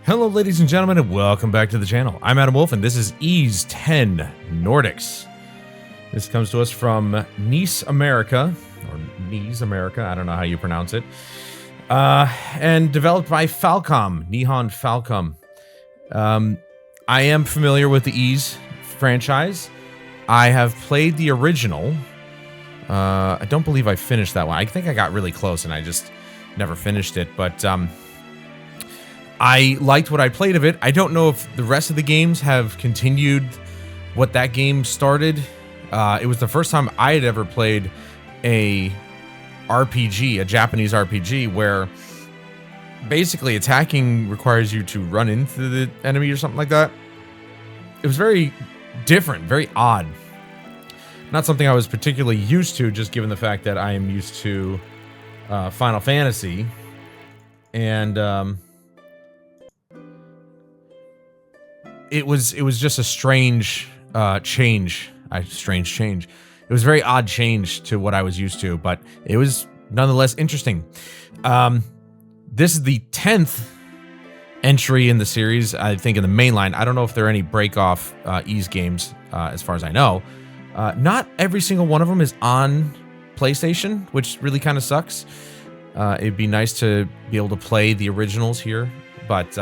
Hello ladies and gentlemen, and welcome back to the channel. I'm Adam Wolf and this is Ys 10 Nordics. This comes to us from Nice, America, or Nice, America, I don't know how you pronounce it. And developed by Falcom, Nihon Falcom. I am familiar with the Ys franchise. I have played the original. I don't believe I finished that one. I think I got really close and I just never finished it, but I liked what I played of it. I don't know if the rest of the games have continued what that game started. It was the first time I had ever played a RPG, a Japanese RPG, where basically attacking requires you to run into the enemy or something like that. It was very different, very odd. Not something I was particularly used to, just given the fact that I am used to Final Fantasy. And it was just a strange change. Strange change. It was a very odd change to what I was used to, but it was nonetheless interesting. This is the 10th entry in the series, I think, in the main line. I don't know if there are any break-off Ys games, as far as I know. Not every single one of them is on PlayStation, which really kind of sucks. It'd be nice to be able to play the originals here, but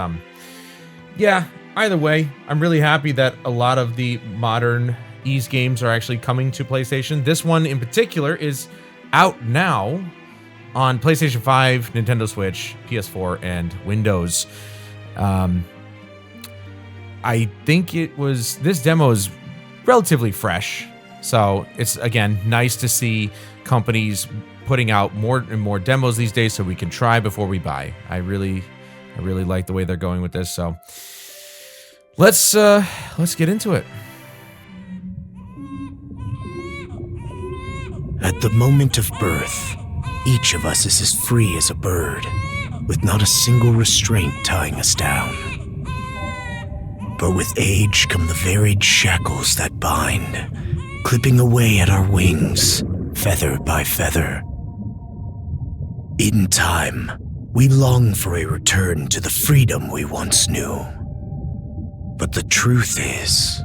yeah. Either way, I'm really happy that a lot of the modern Ys games are actually coming to PlayStation. This one in particular is out now on PlayStation 5, Nintendo Switch, PS4, and Windows. I think this demo is relatively fresh, so it's, again, nice to see companies putting out more and more demos these days so we can try before we buy. I really like the way they're going with this, so let's get into it. At the moment of birth, each of us is as free as a bird, with not a single restraint tying us down. But with age come the varied shackles that bind, clipping away at our wings, feather by feather. In time, we long for a return to the freedom we once knew. But the truth is,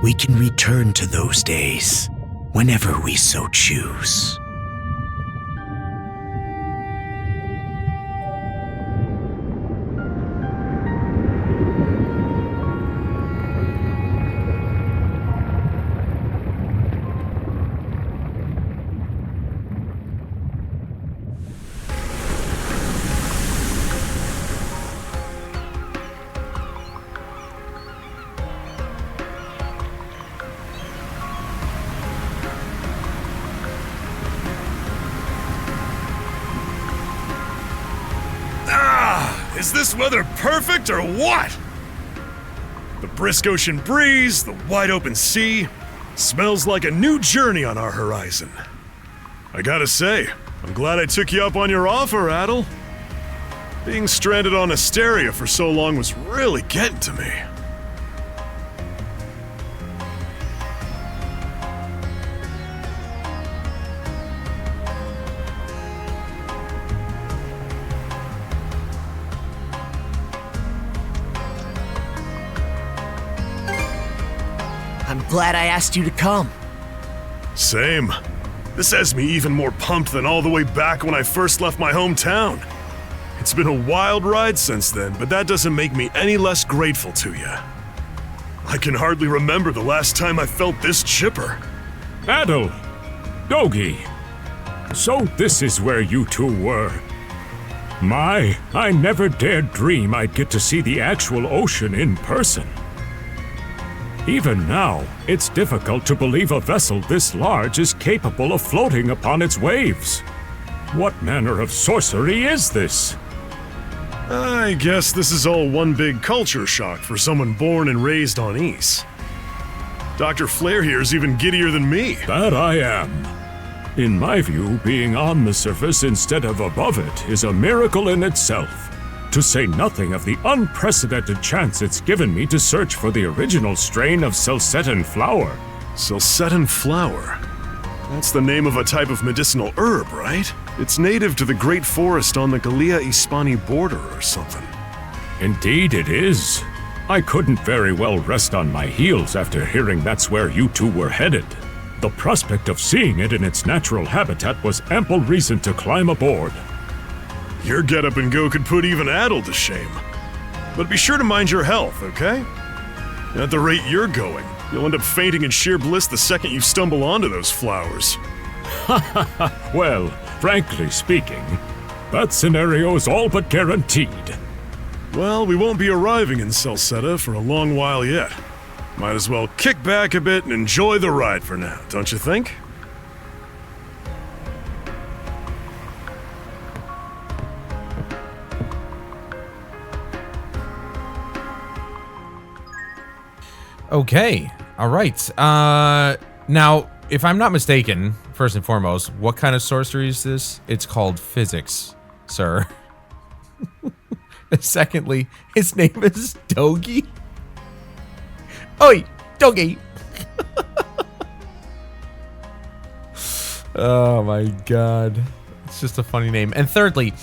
we can return to those days whenever we so choose. Is this weather perfect or what? The brisk ocean breeze, the wide open sea, smells like a new journey on our horizon. I gotta say, I'm glad I took you up on your offer, Adel. Being stranded on Asteria for so long was really getting to me. I'm glad I asked you to come. Same. This has me even more pumped than all the way back when I first left my hometown. It's been a wild ride since then, but that doesn't make me any less grateful to you. I can hardly remember the last time I felt this chipper. Adel! Dogi! So this is where you two were. I never dared dream I'd get to see the actual ocean in person. Even now, it's difficult to believe a vessel this large is capable of floating upon its waves. What manner of sorcery is this? I guess this is all one big culture shock for someone born and raised on Ys. Dr. Flair here's even giddier than me. That I am. In my view, being on the surface instead of above it is a miracle in itself. To say nothing of the unprecedented chance it's given me to search for the original strain of Selcetin flower. Selcetin flower? That's the name of a type of medicinal herb, right? It's native to the Great Forest on the Gallia-Hispani border or something. Indeed it is. I couldn't very well rest on my heels after hearing that's where you two were headed. The prospect of seeing it in its natural habitat was ample reason to climb aboard. Your get-up and go could put even Adel to shame. But be sure to mind your health, okay? At the rate you're going, you'll end up fainting in sheer bliss the second you stumble onto those flowers. Well, frankly speaking, that scenario is all but guaranteed. Well, we won't be arriving in Salsetta for a long while yet. Might as well kick back a bit and enjoy the ride for now, don't you think? Okay. All right. Now, if I'm not mistaken, first and foremost, what kind of sorcery is this? It's called physics, sir. Secondly, his name is Dogi. Oi, Dogi. Oh my god. It's just a funny name. And thirdly,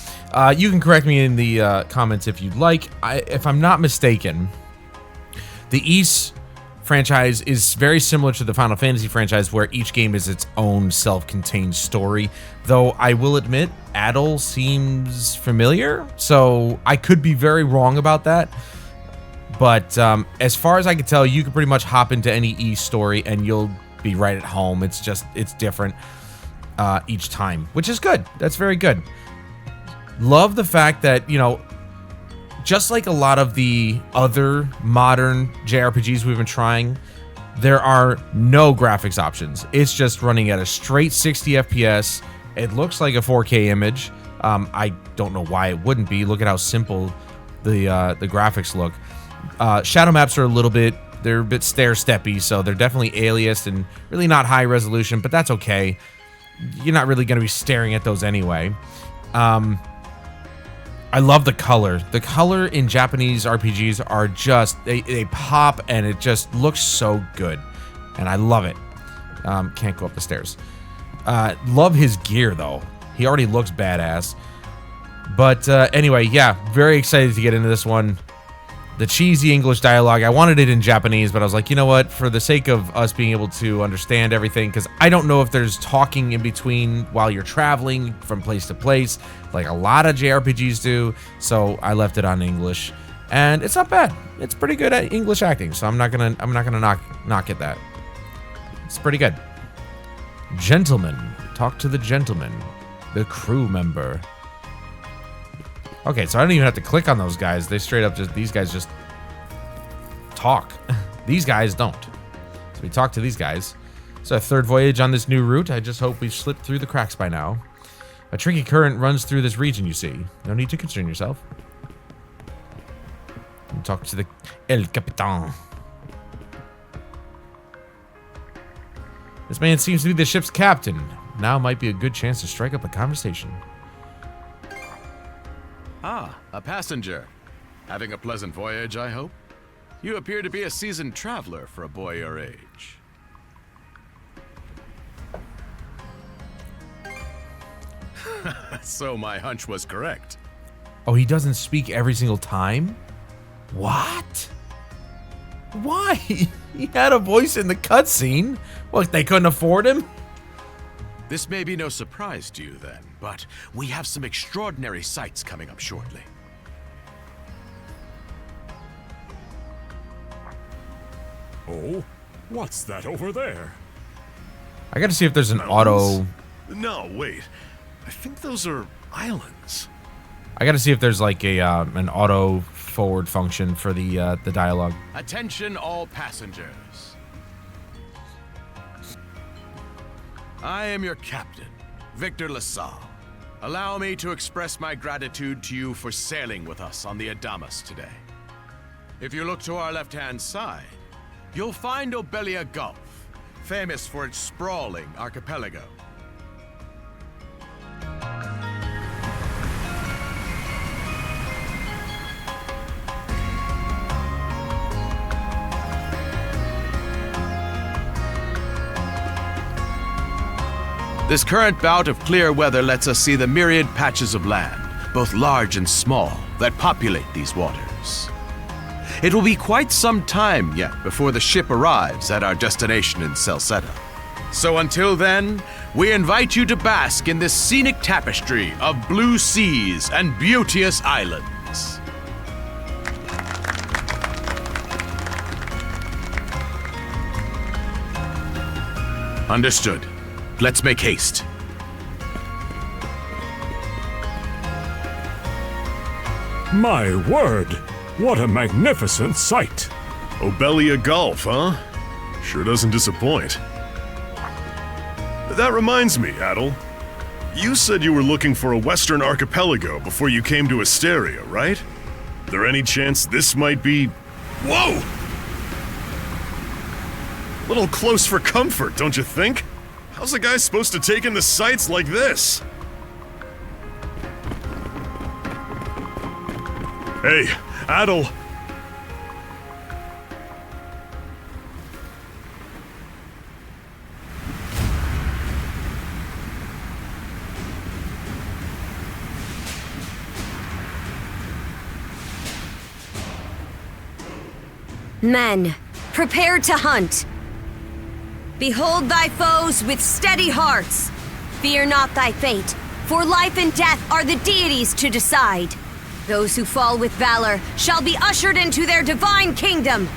you can correct me in the comments if you'd like. If I'm not mistaken, the Ys franchise is very similar to the Final Fantasy franchise, where each game is its own self-contained story. Though I will admit, Adel seems familiar, so I could be very wrong about that. But as far as I can tell, you can pretty much hop into any Ys story and you'll be right at home. It's different each time, which is good. That's very good. Love the fact that, you know, just like a lot of the other modern JRPGs we've been trying, there are no graphics options. It's just running at a straight 60 FPS. It looks like a 4K image. I don't know why it wouldn't be. Look at how simple the graphics look. Shadow maps are they're a bit stair-steppy, so they're definitely aliased and really not high resolution, but that's okay. You're not really going to be staring at those anyway. I love the color. The color in Japanese RPGs are just, they pop and it just looks so good. And I love it. Can't go up the stairs. Love his gear though. He already looks badass. But anyway, yeah, very excited to get into this one. The cheesy English dialogue, I wanted it in Japanese, but I was like, you know what? For the sake of us being able to understand everything, because I don't know if there's talking in between while you're traveling from place to place, like a lot of JRPGs do, so I left it on English. And it's not bad. It's pretty good at English acting, so I'm not gonna knock at that. It's pretty good. Gentlemen. Talk to the gentleman. The crew member. Okay, so I don't even have to click on those guys. They straight up these guys just talk. These guys don't. So we talk to these guys. It's our third voyage on this new route. I just hope we've slipped through the cracks by now. A tricky current runs through this region, you see. No need to concern yourself. And talk to the El Capitan. This man seems to be the ship's captain. Now might be a good chance to strike up a conversation. Ah, a passenger. Having a pleasant voyage, I hope? You appear to be a seasoned traveler for a boy your age. So my hunch was correct. Oh, he doesn't speak every single time? What? Why? He had a voice in the cutscene. What, they couldn't afford him? This may be no surprise to you then, but we have some extraordinary sights coming up shortly. Oh, what's that over there? I gotta see if there's an auto... No, wait. I think those are islands. I gotta see if there's like a an auto forward function for the dialogue. Attention all passengers. I am your captain, Victor LaSalle. Allow me to express my gratitude to you for sailing with us on the Adamas today. If you look to our left-hand side, you'll find Obelia Gulf, famous for its sprawling archipelago. This current bout of clear weather lets us see the myriad patches of land, both large and small, that populate these waters. It will be quite some time yet before the ship arrives at our destination in Celceta. So until then, we invite you to bask in this scenic tapestry of blue seas and beauteous islands. Understood. Let's make haste. My word, what a magnificent sight! Obelia Gulf, huh? Sure doesn't disappoint. That reminds me, Adel. You said you were looking for a western archipelago before you came to Asteria, right? There any chance this might be... Whoa! Little close for comfort, don't you think? How's a guy supposed to take in the sights like this? Hey, Adel. Men, prepare to hunt. Behold thy foes with steady hearts. Fear not thy fate, for life and death are the deities to decide. Those who fall with valor shall be ushered into their divine kingdom.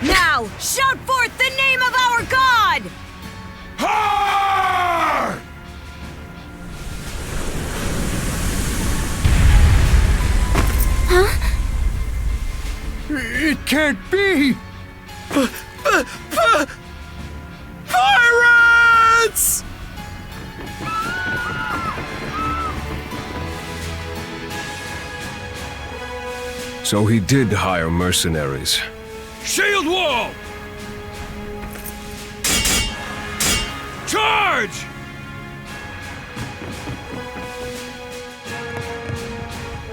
Now, shout forth the name of our god! Har! It can't be! Pirates! So he did hire mercenaries. Shield wall! Charge!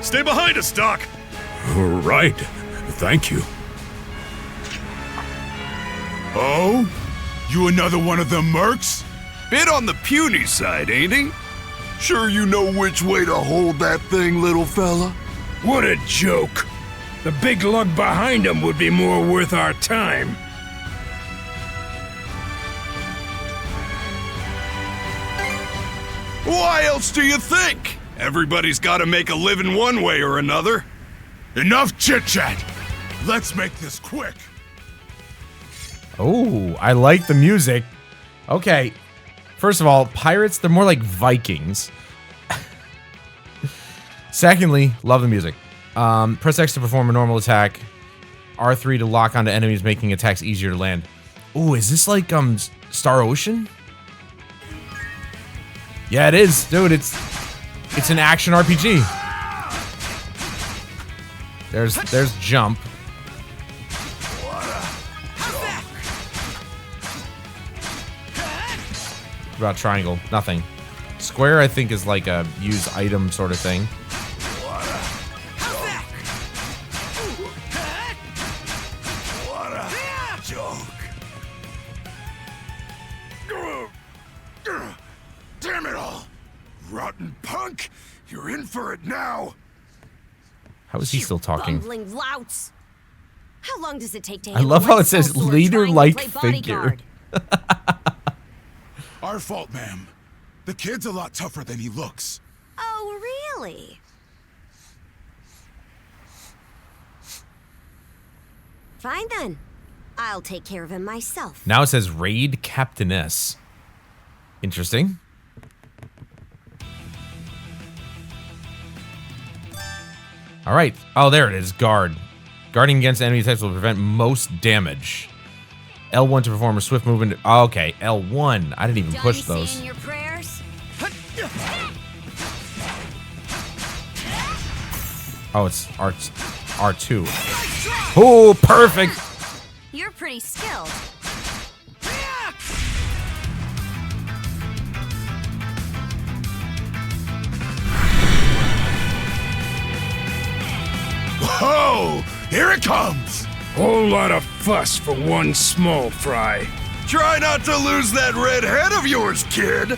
Stay behind us, Doc! Right. Thank you. Oh? You another one of them mercs? Bit on the puny side, ain't he? Sure you know which way to hold that thing, little fella? What a joke. The big lug behind him would be more worth our time. Why else do you think? Everybody's gotta make a living one way or another. Enough chit-chat! Let's make this quick! Oh, I like the music. Okay. First of all, pirates, they're more like Vikings. Secondly, love the music. Press X to perform a normal attack. R3 to lock onto enemies, making attacks easier to land. Ooh, is this like Star Ocean? Yeah, it is, dude. It's an action RPG. There's jump. What about triangle? Nothing. Square, I think, is like a use item sort of thing. Damn it all! Rotten punk! You're in for it now! How is he still talking? Bumbling louts. How long does it take to I love how it says sword leader-like trying to play figure. bodyguard? Our fault, ma'am. The kid's a lot tougher than he looks. Oh, really? Fine then. I'll take care of him myself. Now it says raid captainess. Interesting. All right. Oh, there it is. Guard. Guarding against enemy attacks will prevent most damage. L1 to perform a swift movement. Oh, okay, L1. I didn't even push those. Saying your prayers? Oh, it's R2. Oh, perfect. You're pretty skilled. Whoa! Here it comes! Whole lot of fuss for one small fry. Try not to lose that red head of yours, kid!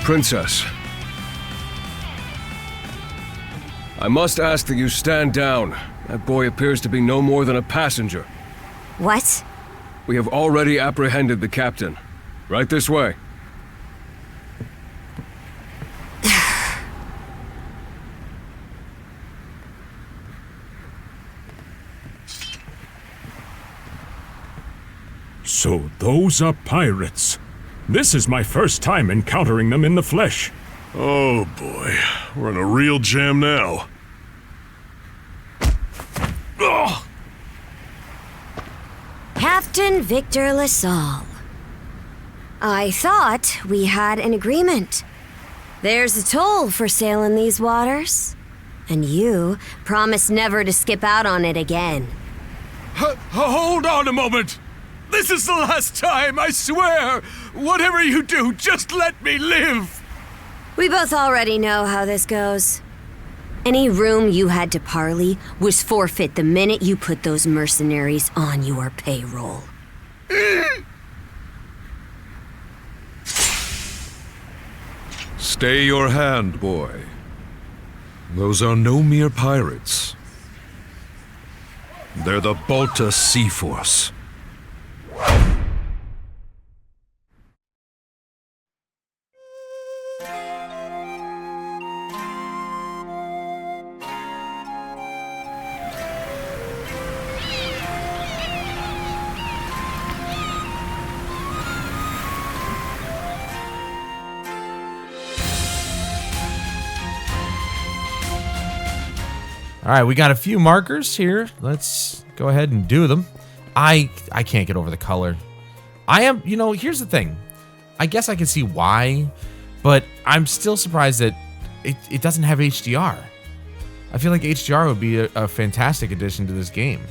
Princess. I must ask that you stand down. That boy appears to be no more than a passenger. What? We have already apprehended the captain. Right this way. So those are pirates. This is my first time encountering them in the flesh. Oh boy, we're in a real jam now. Ugh. Captain Victor LaSalle. I thought we had an agreement. There's a toll for sailing these waters. And you promised never to skip out on it again. Hold on a moment! This is the last time, I swear! Whatever you do, just let me live! We both already know how this goes. Any room you had to parley was forfeit the minute you put those mercenaries on your payroll. Stay your hand, boy. Those are no mere pirates. They're the Balta Sea Force. All right, we got a few markers here. Let's go ahead and do them. I can't get over the color. Here's the thing. I guess I can see why, but I'm still surprised that it doesn't have HDR. I feel like HDR would be a fantastic addition to this game.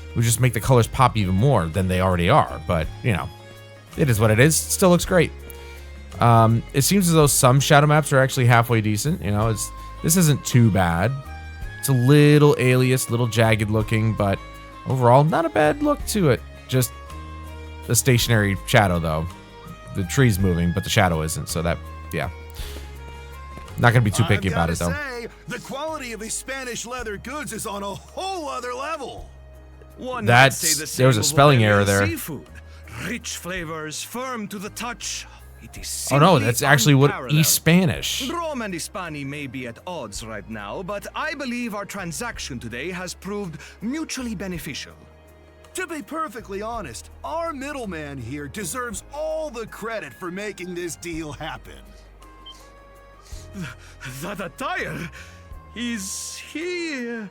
It would just make the colors pop even more than they already are, but, it is what it is. It still looks great. It seems as though some shadow maps are actually halfway decent. This isn't too bad. It's a little alias, little jagged looking, but overall, not a bad look to it. Just a stationary shadow, though. The tree's moving, but the shadow isn't, so that, yeah. Not gonna be too picky about it, though. Say, the quality of these Spanish leather goods is on a whole other level. There was a spelling error there. Seafood. Rich flavors, firm to the touch. It is Oh no, that's actually what unparalleled. Spanish. Rome and Hispania may be at odds right now, but I believe our transaction today has proved mutually beneficial. To be perfectly honest, our middleman here deserves all the credit for making this deal happen. That attire is here.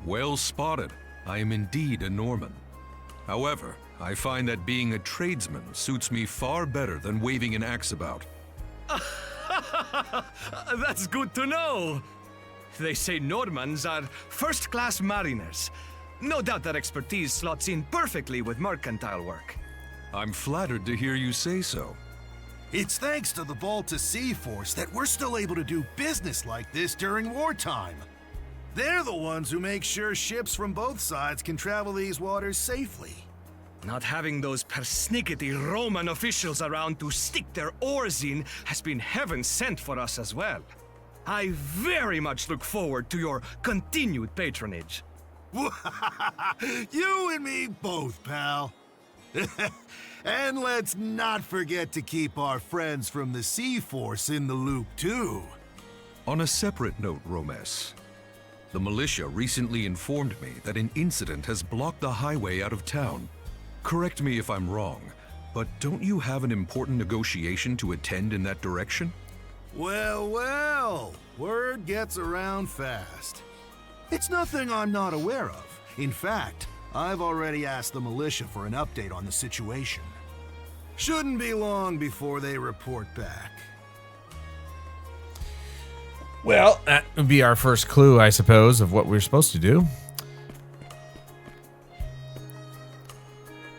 Well spotted. I am indeed a Norman. However, I find that being a tradesman suits me far better than waving an axe about. That's good to know. They say Normans are first-class mariners. No doubt that expertise slots in perfectly with mercantile work. I'm flattered to hear you say so. It's thanks to the Balta Sea Force that we're still able to do business like this during wartime. They're the ones who make sure ships from both sides can travel these waters safely. Not having those persnickety Roman officials around to stick their oars in has been heaven sent for us as well. I very much look forward to your continued patronage. You and me both, pal. And let's not forget to keep our friends from the Sea Force in the loop, too. On a separate note, Romes, the militia recently informed me that an incident has blocked the highway out of town. Correct me if I'm wrong, but don't you have an important negotiation to attend in that direction? Well, word gets around fast. It's nothing I'm not aware of. In fact, I've already asked the militia for an update on the situation. Shouldn't be long before they report back. Well, that would be our first clue, I suppose, of what we're supposed to do.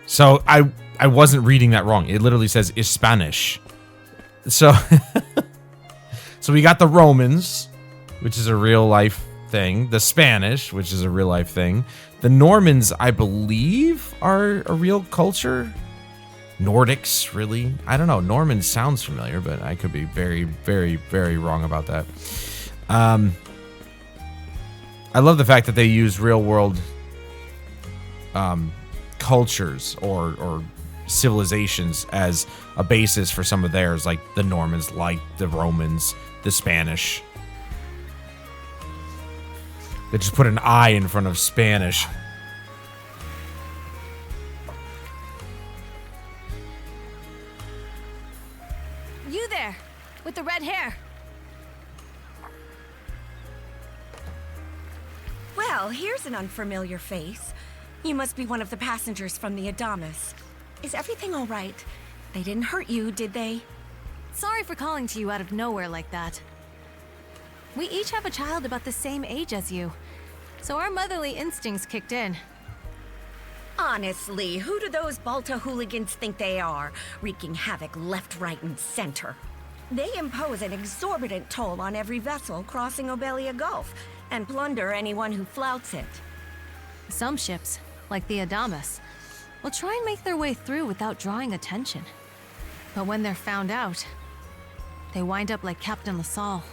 So I wasn't reading that wrong. It literally says is Spanish. So so we got the Romans, which is a real life thing. The Spanish, which is a real life thing. The Normans, I believe, are a real culture. Nordics, really? I don't know. Norman sounds familiar, but I could be very, very, very wrong about that. I love the fact that they use real world cultures or civilizations as a basis for some of theirs, like the Normans, like the Romans, the Spanish. They just put an I in front of Spanish. You there, with the red hair. Well, here's an unfamiliar face. You must be one of the passengers from the Adamus. Is everything all right? They didn't hurt you, did they? Sorry for calling to you out of nowhere like that. We each have a child about the same age as you, so our motherly instincts kicked in. Honestly, who do those Balta hooligans think they are, wreaking havoc left, right, and center? They impose an exorbitant toll on every vessel crossing Obelia Gulf, and plunder anyone who flouts it. Some ships, like the Adamus, will try and make their way through without drawing attention. But when they're found out, they wind up like Captain LaSalle.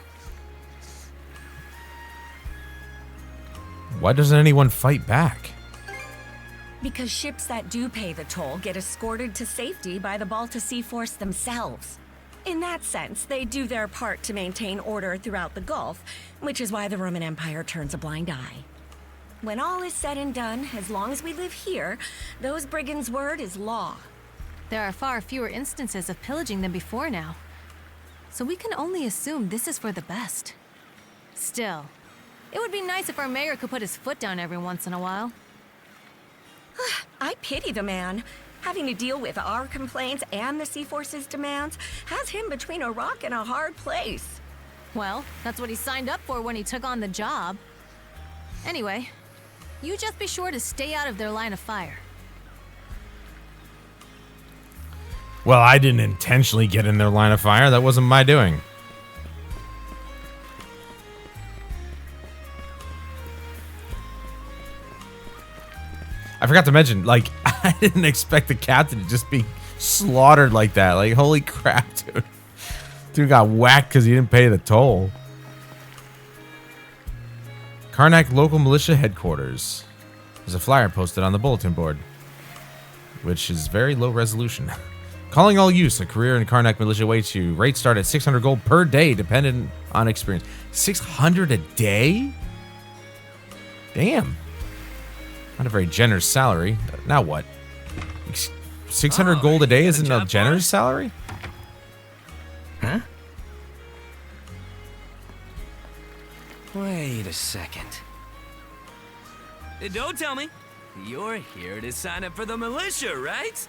Why doesn't anyone fight back? Because ships that do pay the toll get escorted to safety by the Balta Sea Force themselves. In that sense, they do their part to maintain order throughout the Gulf, which is why the Roman Empire turns a blind eye. When all is said and done, as long as we live here, those brigands' word is law. There are far fewer instances of pillaging than before now, so we can only assume this is for the best. Still, it would be nice if our mayor could put his foot down every once in a while. I pity the man. Having to deal with our complaints and the Sea Force's demands has him between a rock and a hard place. Well, that's what he signed up for when he took on the job. Anyway, you just be sure to stay out of their line of fire. Well, I didn't intentionally get in their line of fire. That wasn't my doing. I forgot to mention, like, I didn't expect the captain to just be slaughtered like that. Like, holy crap, dude. Dude got whacked because he didn't pay the toll. Karnak Local Militia Headquarters. There's a flyer posted on the bulletin board, which is very low resolution. Calling all use, a career in Karnak Militia awaits you. Rates start at 600 gold per day, dependent on experience. 600 a day? Damn. Not a very generous salary. Now what? 600 gold a day isn't a generous salary? Huh? Wait a second. Don't tell me. You're here to sign up for the militia, right?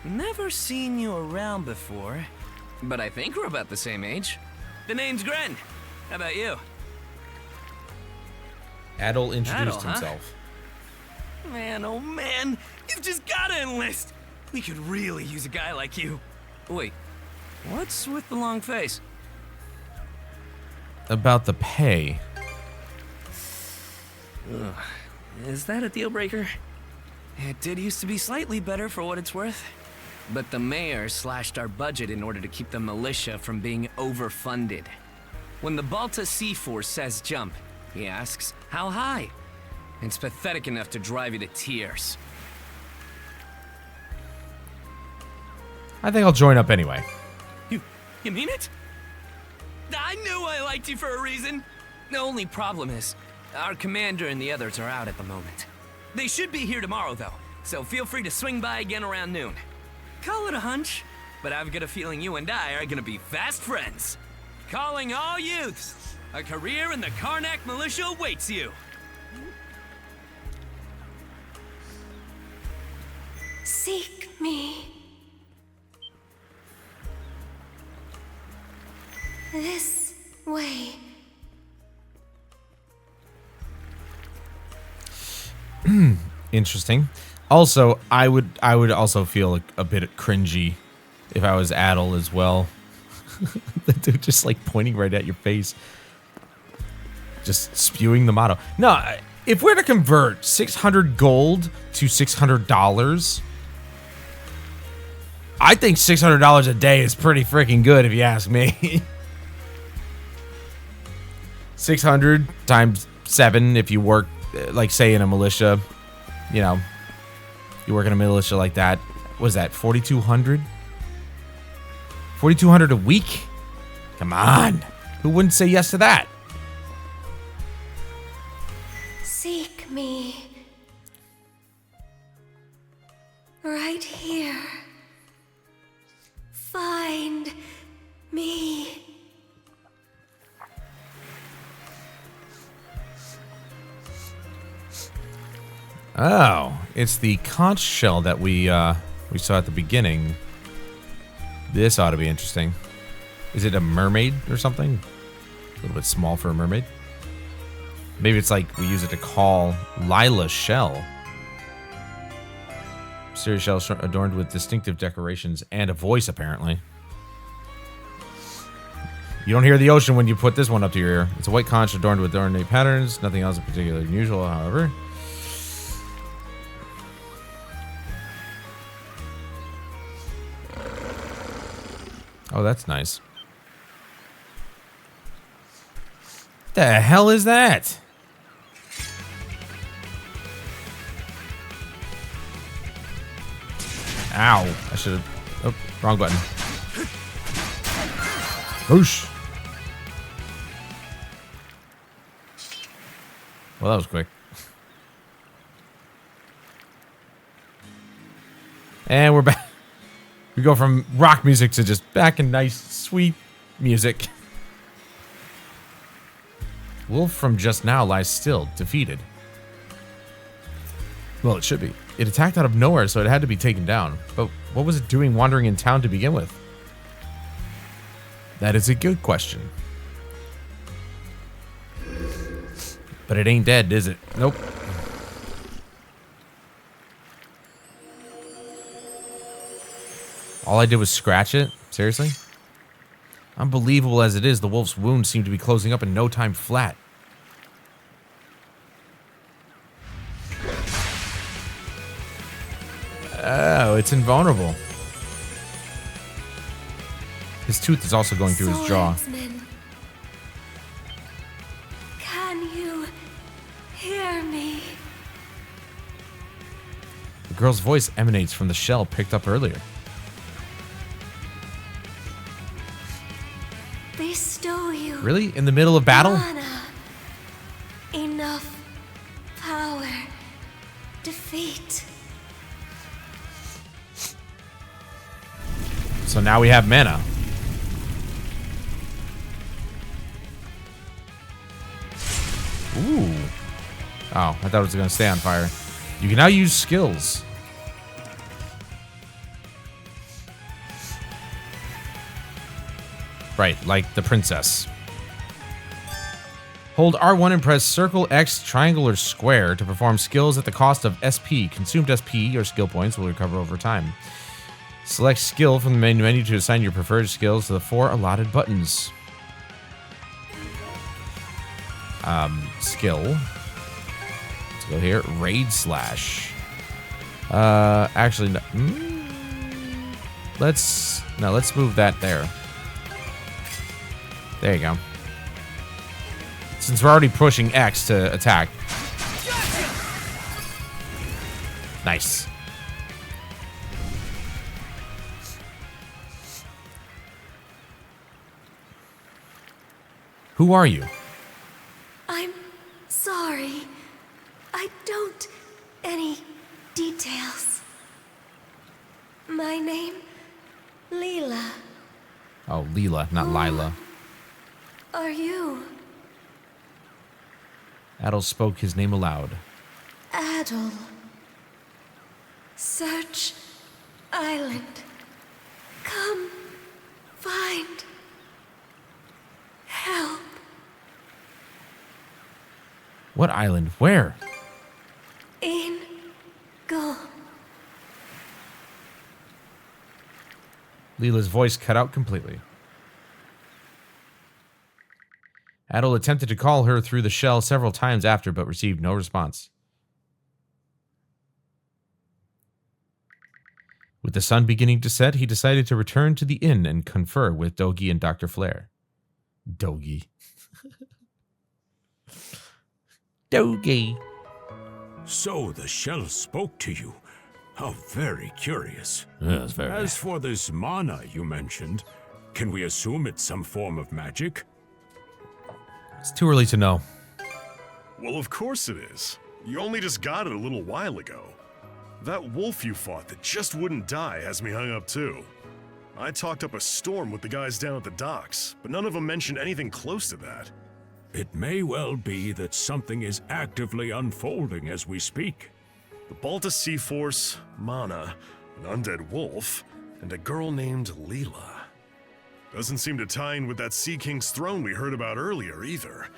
Never seen you around before. But I think we're about the same age. The name's Gren. How about you? Adol introduced himself. Man, oh man, you've just gotta enlist. We could really use a guy like you. Wait, what's with the long face? About the pay. Ugh. Is that a deal breaker? It did used to be slightly better for what it's worth. But the mayor slashed our budget in order to keep the militia from being overfunded. When the Balta Sea Force says jump, he asks, how high? It's pathetic enough to drive you to tears. I think I'll join up anyway. You mean it? I knew I liked you for a reason. The only problem is, our commander and the others are out at the moment. They should be here tomorrow, though, so feel free to swing by again around noon. Call it a hunch, but I've got a feeling you and I are gonna be fast friends. Calling all youths, a career in the Karnak Militia awaits you. Seek me. This way. Interesting. Also, I would also feel a bit cringy if I was Adol as well. The dude just like pointing right at your face. Just spewing the motto. No, if we're to convert 600 gold to $600, I think $600 a day is pretty freaking good if you ask me. 600 times 7 if you work, like, say, in a militia. You know, you work in a militia like that. What is that, 4,200? 4,200 a week? Come on. Who wouldn't say yes to that? Seek me. Right here. Find me. Oh, it's the conch shell that we saw at the beginning. This ought to be interesting. Is it a mermaid or something? A little bit small for a mermaid. Maybe it's like we use it to call Lila's shell. Mysterious shell adorned with distinctive decorations and a voice, apparently. You don't hear the ocean when you put this one up to your ear. It's a white conch adorned with ornate patterns. Nothing else particularly unusual, however. Oh, that's nice. The hell is that? Ow. I should have... Oh, wrong button. Whoosh. Well, that was quick. And we're back. We go from rock music to just back in nice, sweet music. Wolf from just now lies still, defeated. Well, it should be. It attacked out of nowhere, so it had to be taken down. But what was it doing wandering in town to begin with? That is a good question. But it ain't dead, is it? Nope. All I did was scratch it? Seriously? Unbelievable as it is, the wolf's wounds seem to be closing up in no time flat. Oh, it's invulnerable. His tooth is also going through his jaw. Swordsman, can you hear me? The girl's voice emanates from the shell picked up earlier. Bestow you. Really? In the middle of battle? Mana. Enough power. Defeat. So now we have mana. Ooh. Oh, I thought it was going to stay on fire. You can now use skills. Right, like the princess. Hold R1 and press circle, X, triangle, or square to perform skills at the cost of SP. Consumed SP or skill points will recover over time. Select skill from the main menu to assign your preferred skills to the 4 allotted buttons. Skill. Let's go here. Raid slash. Actually, no. Let's move that there. There you go. Since we're already pushing X to attack. Nice. Who are you? I'm sorry. I don't any details. My name, Leela. Oh, Leela, not Lila. Are you? Adol spoke his name aloud. Adol. Search Island. Come find help. What island? Where? In go. Leela's voice cut out completely. Adol attempted to call her through the shell several times after, but received no response. With the sun beginning to set, he decided to return to the inn and confer with Dogi and Dr. Flare. Dogi. Dogi. So the shell spoke to you. How very curious. Yes, very. As for this mana you mentioned, can we assume it's some form of magic? It's too early to know. Well, of course it is. You only just got it a little while ago. That wolf you fought that just wouldn't die has me hung up too. I talked up a storm with the guys down at the docks, but none of them mentioned anything close to that. It may well be that something is actively unfolding as we speak. The Balta Sea Force, Mana, an undead wolf, and a girl named Leela. Doesn't seem to tie in with that Sea King's throne we heard about earlier either.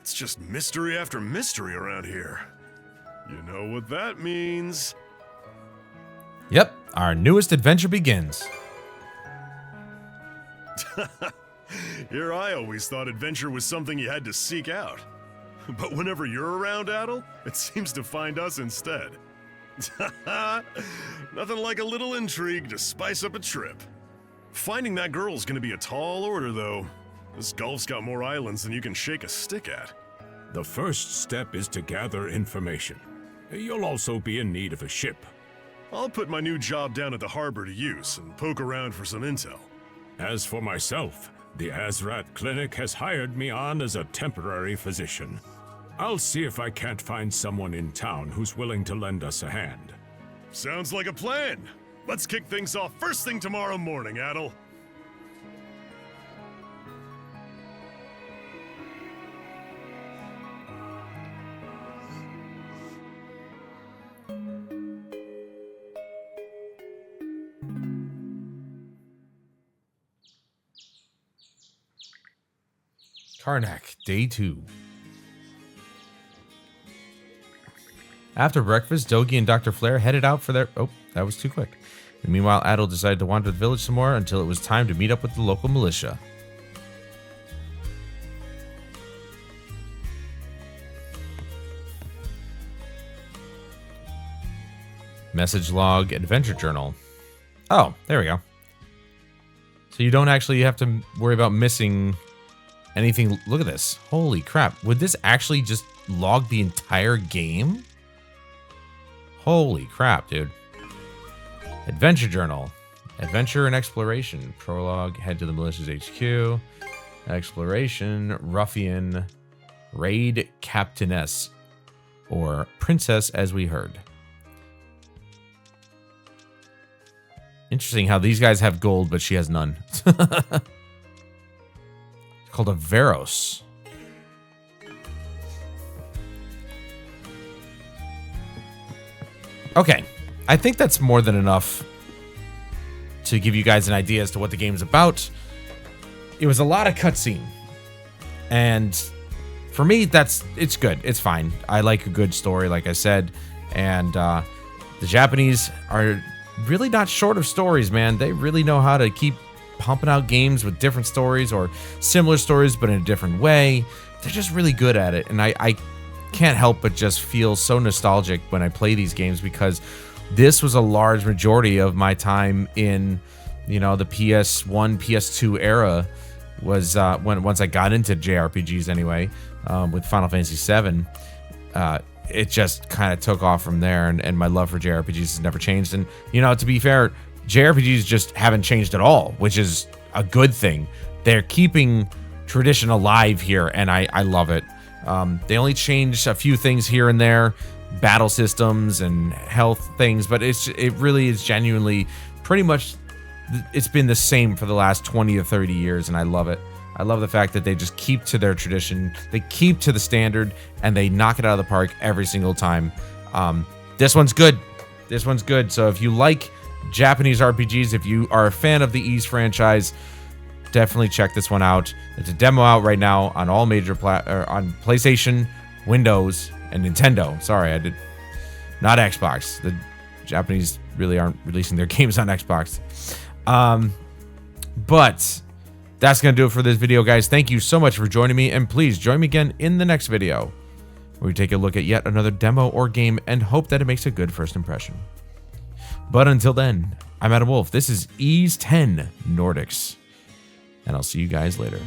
It's just mystery after mystery around here. You know what that means. Yep, our newest adventure begins. Here I always thought adventure was something you had to seek out. But whenever you're around, Adol, it seems to find us instead. Nothing like a little intrigue to spice up a trip. Finding that girl's gonna be a tall order, though. This Gulf's got more islands than you can shake a stick at. The first step is to gather information. You'll also be in need of a ship. I'll put my new job down at the harbor to use and poke around for some intel. As for myself, the Azrat Clinic has hired me on as a temporary physician. I'll see if I can't find someone in town who's willing to lend us a hand. Sounds like a plan. Let's kick things off first thing tomorrow morning, Adol. Karnak, Day 2. After breakfast, Dogi and Dr. Flare headed out for their... Oh, that was too quick. And meanwhile, Adol decided to wander the village some more until it was time to meet up with the local militia. Message log, adventure journal. Oh, there we go. So you don't actually have to worry about missing anything. Look at this. Holy crap. Would this actually just log the entire game? Holy crap, dude. Adventure journal. Adventure and exploration. Prologue. Head to the militia's HQ. Exploration. Ruffian. Raid captainess. Or princess, as we heard. Interesting how these guys have gold, but she has none. It's called a Veros. Okay, I think that's more than enough to give you guys an idea as to what the game's about. It was a lot of cutscene, and for me, it's good. It's fine. I like a good story, like I said, and the Japanese are really not short of stories, man. They really know how to keep pumping out games with different stories or similar stories, but in a different way. They're just really good at it, and I can't help but just feel so nostalgic when I play these games because this was a large majority of my time in, you know, the PS1, PS2 era was once I got into JRPGs anyway, with Final Fantasy VII. It just kind of took off from there, and my love for JRPGs has never changed. And, you know, to be fair, JRPGs just haven't changed at all, which is a good thing. They're keeping tradition alive here, and I love it. They only changed a few things here and there, battle systems and health things, but it really is genuinely pretty much, it's been the same for the last 20 or 30 years, and I love it. I love the fact that they just keep to their tradition, they keep to the standard, and they knock it out of the park every single time. This one's good. This one's good. So if you like Japanese RPGs, if you are a fan of the Ys franchise, definitely check this one out. It's a demo out right now on all major on PlayStation, Windows, and Nintendo. Sorry, I did not Xbox. The Japanese really aren't releasing their games on Xbox. But That's going to do it for this video, guys. Thank you so much for joining me, and please join me again in the next video, where we take a look at yet another demo or game and hope that it makes a good first impression. But until then, I'm Adam Wolf. This is Ease 10 Nordics, and I'll see you guys later.